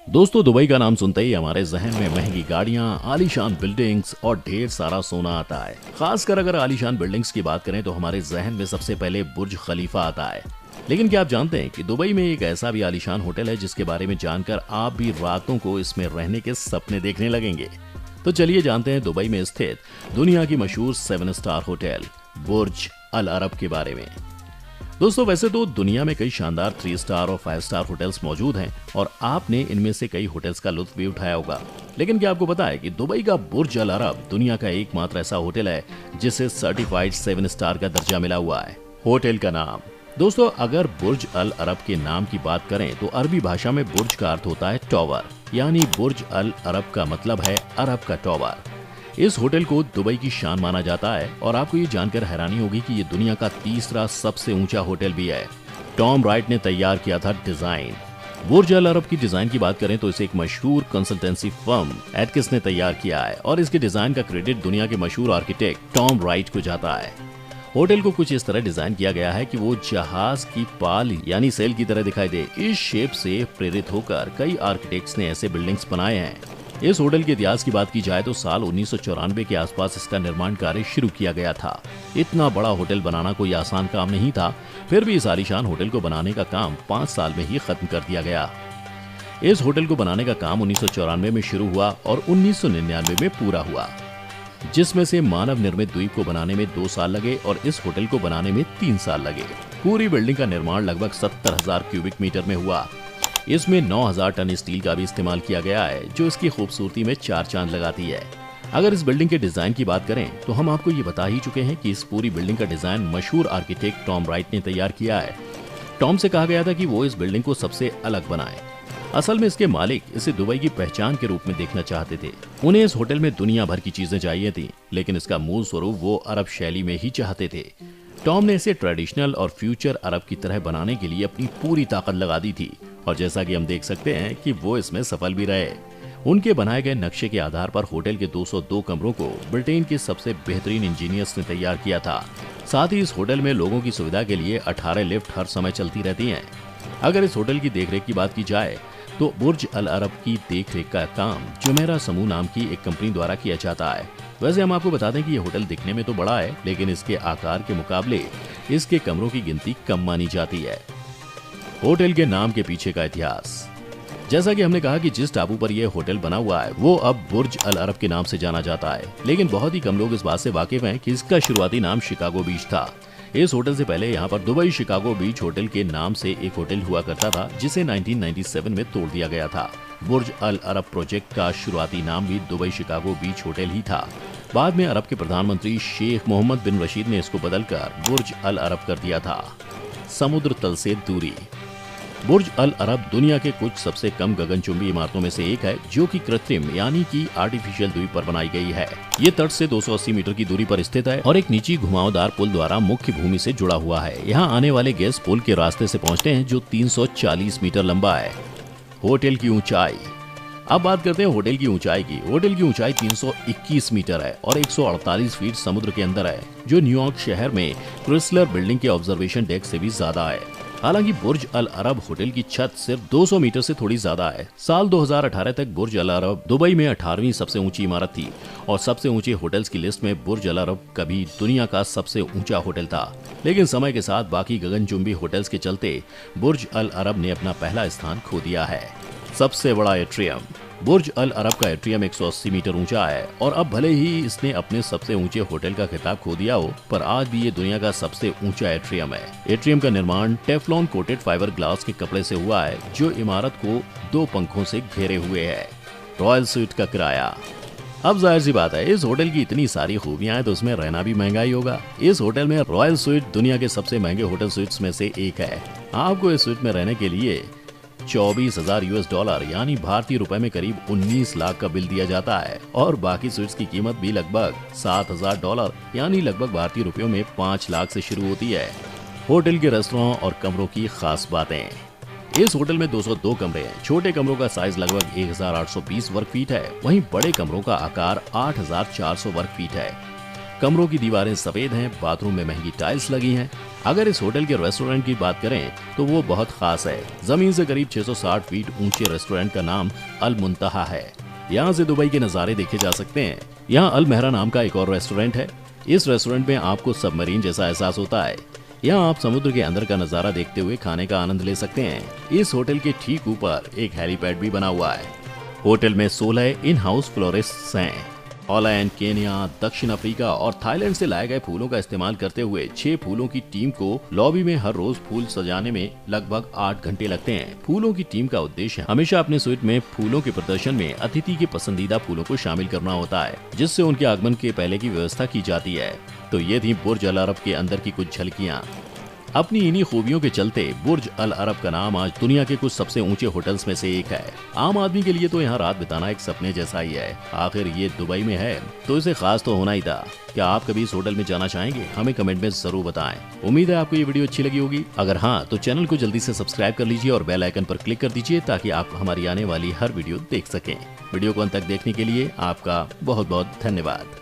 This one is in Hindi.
दोस्तों, दुबई का नाम सुनते ही हमारे जहन में महंगी गाड़ियां, आलीशान बिल्डिंग्स और ढेर सारा सोना आता है। खासकर अगर आलीशान बिल्डिंग्स की बात करें तो हमारे जहन में सबसे पहले बुर्ज खलीफा आता है। लेकिन क्या आप जानते हैं कि दुबई में एक ऐसा भी आलीशान होटल है जिसके बारे में जानकर आप भी रातों को इसमें रहने के सपने देखने लगेंगे। तो चलिए जानते हैं दुबई में स्थित दुनिया की मशहूर 7 स्टार होटल बुर्ज अल अरब के बारे में। दोस्तों, वैसे तो दुनिया में कई शानदार 3 स्टार और 5 स्टार होटल्स मौजूद हैं और आपने इनमें से कई होटल्स का लुत्फ भी उठाया होगा। लेकिन क्या आपको पता है कि दुबई का बुर्ज अल अरब दुनिया का एकमात्र ऐसा होटल है जिसे सर्टिफाइड 7 स्टार का दर्जा मिला हुआ है। होटल का नाम, दोस्तों, अगर बुर्ज अल अरब के नाम की बात करें तो अरबी भाषा में बुर्ज का अर्थ होता है टॉवर, यानी बुर्ज अल अरब का मतलब है अरब का टॉवर। इस होटल को दुबई की शान माना जाता है और आपको ये जानकर हैरानी होगी कि ये दुनिया का तीसरा सबसे ऊंचा होटल भी है। टॉम राइट ने तैयार किया था डिजाइन। बुर्ज अल अरब की डिजाइन की बात करें तो इसे एक मशहूर कंसल्टेंसी फर्म एटकिस ने तैयार किया है और इसके डिजाइन का क्रेडिट दुनिया के मशहूर आर्किटेक्ट टॉम राइट को जाता है। होटल को कुछ इस तरह डिजाइन किया गया है कि वो जहाज की पाल यानी सेल की तरह दिखाई दे। इस शेप से प्रेरित होकर कई आर्किटेक्ट्स ने ऐसे बिल्डिंग्स बनाए हैं। इस होटल के इतिहास की बात की जाए तो साल 1994 के आसपास इसका निर्माण कार्य शुरू किया गया था। इतना बड़ा होटल बनाना कोई आसान काम नहीं था, फिर भी इस आलीशान होटल को बनाने का काम 5 साल में ही खत्म कर दिया गया। इस होटल को बनाने का काम 1994 में शुरू हुआ और 1999 में पूरा हुआ, जिसमें से मानव निर्मित द्वीप को बनाने में 2 साल लगे और इस होटल को बनाने में 3 साल लगे। पूरी बिल्डिंग का निर्माण लगभग 70,000 क्यूबिक मीटर में हुआ। इसमें 9,000 टन स्टील का भी इस्तेमाल किया गया है, जो इसकी खूबसूरती में 4 चांद लगाती है। अगर इस बिल्डिंग के डिजाइन की बात करें तो हम आपको ये बता ही चुके हैं कि इस पूरी बिल्डिंग का डिजाइन मशहूर आर्किटेक्ट टॉम राइट ने तैयार किया है। टॉम से कहा गया था कि वो इस बिल्डिंग को सबसे अलग बनाए। असल में इसके मालिक इसे दुबई की पहचान के रूप में देखना चाहते थे। उन्हें इस होटल में दुनिया भर की चीजें चाहिए थी, लेकिन इसका मूल स्वरूप वो अरब शैली में ही चाहते थे। टॉम ने इसे ट्रेडिशनल और फ्यूचर अरब की तरह बनाने के लिए अपनी पूरी ताकत लगा दी थी और जैसा कि हम देख सकते हैं कि वो इसमें सफल भी रहे। उनके बनाए गए नक्शे के आधार पर होटल के 202 कमरों को ब्रिटेन के सबसे बेहतरीन इंजीनियर्स ने तैयार किया था। साथ ही इस होटल में लोगों की सुविधा के लिए 18 लिफ्ट हर समय चलती रहती हैं। अगर इस होटल की देखरेख की बात की जाए तो बुर्ज अल अरब की देखरेख का काम जुमेरा समूह नाम की एक कंपनी द्वारा किया जाता है। वैसे हम आपको बता दें कि ये होटल दिखने में तो बड़ा है, लेकिन इसके आकार के मुकाबले इसके कमरों की गिनती कम मानी जाती है। होटल के नाम के पीछे का इतिहास, जैसा कि हमने कहा कि जिस टापू पर यह होटल बना हुआ है वो अब बुर्ज अल अरब के नाम से जाना जाता है, लेकिन बहुत ही कम लोग इस बात से वाकिफ हैं कि इसका शुरुआती नाम शिकागो बीच था। इस होटल से पहले यहाँ पर दुबई शिकागो बीच होटल के नाम से एक होटल हुआ करता था, जिसे 1997 में तोड़ दिया गया था। बुर्ज अल अरब प्रोजेक्ट का शुरुआती नाम भी दुबई शिकागो बीच होटल ही था। बाद में अरब के प्रधानमंत्री शेख मोहम्मद बिन रशीद ने इसको बदलकर बुर्ज अल अरब कर दिया था। समुद्र तल से दूरी, बुर्ज अल अरब दुनिया के कुछ सबसे कम गगनचुंबी इमारतों में से एक है जो कि कृत्रिम यानी कि आर्टिफिशियल द्वीप पर बनाई गई है। ये तट से 280 मीटर की दूरी पर स्थित है और एक नीची घुमावदार पुल द्वारा मुख्य भूमि से जुड़ा हुआ है। यहाँ आने वाले गेस्ट पुल के रास्ते से पहुँचते हैं जो 340 मीटर लंबा है। होटल की ऊंचाई, अब बात करते हैं होटल की ऊंचाई की। होटल की ऊंचाई 321 मीटर है और 148 फीट समुद्र के अंदर है, जो न्यूयॉर्क शहर में क्रिसलर बिल्डिंग के ऑब्जर्वेशन डेक से भी ज्यादा है। हालांकि बुर्ज अल अरब होटल की छत सिर्फ 200 मीटर से थोड़ी ज्यादा है। साल 2018 तक बुर्ज अल अरब दुबई में 18वीं सबसे ऊंची इमारत थी और सबसे ऊंचे होटल्स की लिस्ट में बुर्ज अल अरब कभी दुनिया का सबसे ऊंचा होटल था। लेकिन समय के साथ बाकी गगनचुंबी होटल्स के चलते बुर्ज अल अरब ने अपना पहला स्थान खो दिया है। सबसे बड़ा एट्रियम, बुर्ज अल अरब का एट्रियम 180 मीटर ऊंचा है और अब भले ही इसने अपने सबसे ऊंचे होटल का खिताब खो दिया हो, पर आज भी ये दुनिया का सबसे ऊंचा एट्रियम है। एट्रियम का निर्माण टेफ्लॉन कोटेड फाइबर ग्लास के कपड़े से हुआ है, जो इमारत को 2 पंखों से घेरे हुए है। रॉयल स्वीट का किराया, अब जाहिर सी बात है, इस होटल की इतनी सारी खूबियां हैं तो उसमें रहना भी महंगा ही होगा। इस होटल में रॉयल स्वीट दुनिया के सबसे महंगे होटल स्वीट्स में से एक है। आपको इस स्वीट में रहने के लिए 24,000 US डॉलर यानी भारतीय रुपए में करीब 19 लाख का बिल दिया जाता है और बाकी स्वीट्स की कीमत भी लगभग 7,000 डॉलर यानी लगभग भारतीय रुपयों में 5 लाख से शुरू होती है। होटल के रेस्टोरेंट और कमरों की खास बातें, इस होटल में 202 कमरे हैं। छोटे कमरों का साइज लगभग 1820 वर्ग फीट है, वहीं बड़े कमरों का आकार 8400 वर्ग फीट है। कमरों की दीवारें सफेद हैं, बाथरूम में महंगी टाइल्स लगी हैं। अगर इस होटल के रेस्टोरेंट की बात करें तो वो बहुत खास है। जमीन से करीब 660 फीट ऊंचे रेस्टोरेंट का नाम अल मुंतहा है। यहाँ से दुबई के नज़ारे देखे जा सकते हैं। यहाँ अल महरा नाम का एक और रेस्टोरेंट है। इस रेस्टोरेंट में आपको सबमरीन जैसा एहसास होता है। यहाँ आप समुद्र के अंदर का नज़ारा देखते हुए खाने का आनंद ले सकते हैं। इस होटल के ठीक ऊपर एक हेलीपैड भी बना हुआ है। होटल में 16 इन हाउस फ्लोरिस्ट्स हैं। हॉलैंड, केन्या, दक्षिण अफ्रीका और थाईलैंड से लाए गए फूलों का इस्तेमाल करते हुए 6 फूलों की टीम को लॉबी में हर रोज फूल सजाने में लगभग 8 घंटे लगते हैं। फूलों की टीम का उद्देश्य हमेशा अपने स्वीट में फूलों के प्रदर्शन में अतिथि के पसंदीदा फूलों को शामिल करना होता है, जिससे उनके आगमन के पहले की व्यवस्था की जाती है। तो ये थी बुर्ज अल अरब के अंदर की कुछ झलकियाँ। अपनी इन्हीं खूबियों के चलते बुर्ज अल अरब का नाम आज दुनिया के कुछ सबसे ऊंचे होटल्स में से एक है। आम आदमी के लिए तो यहाँ रात बिताना एक सपने जैसा ही है। आखिर ये दुबई में है तो इसे खास तो होना ही था। क्या आप कभी इस होटल में जाना चाहेंगे? हमें कमेंट में जरूर बताएं। उम्मीद है आपको ये वीडियो अच्छी लगी होगी। अगर हाँ तो चैनल को जल्दी से सब्सक्राइब कर लीजिए और बेल आइकन पर क्लिक कर दीजिए ताकि आप हमारी आने वाली हर वीडियो देख सकें। वीडियो को अंत तक देखने के लिए आपका बहुत बहुत धन्यवाद।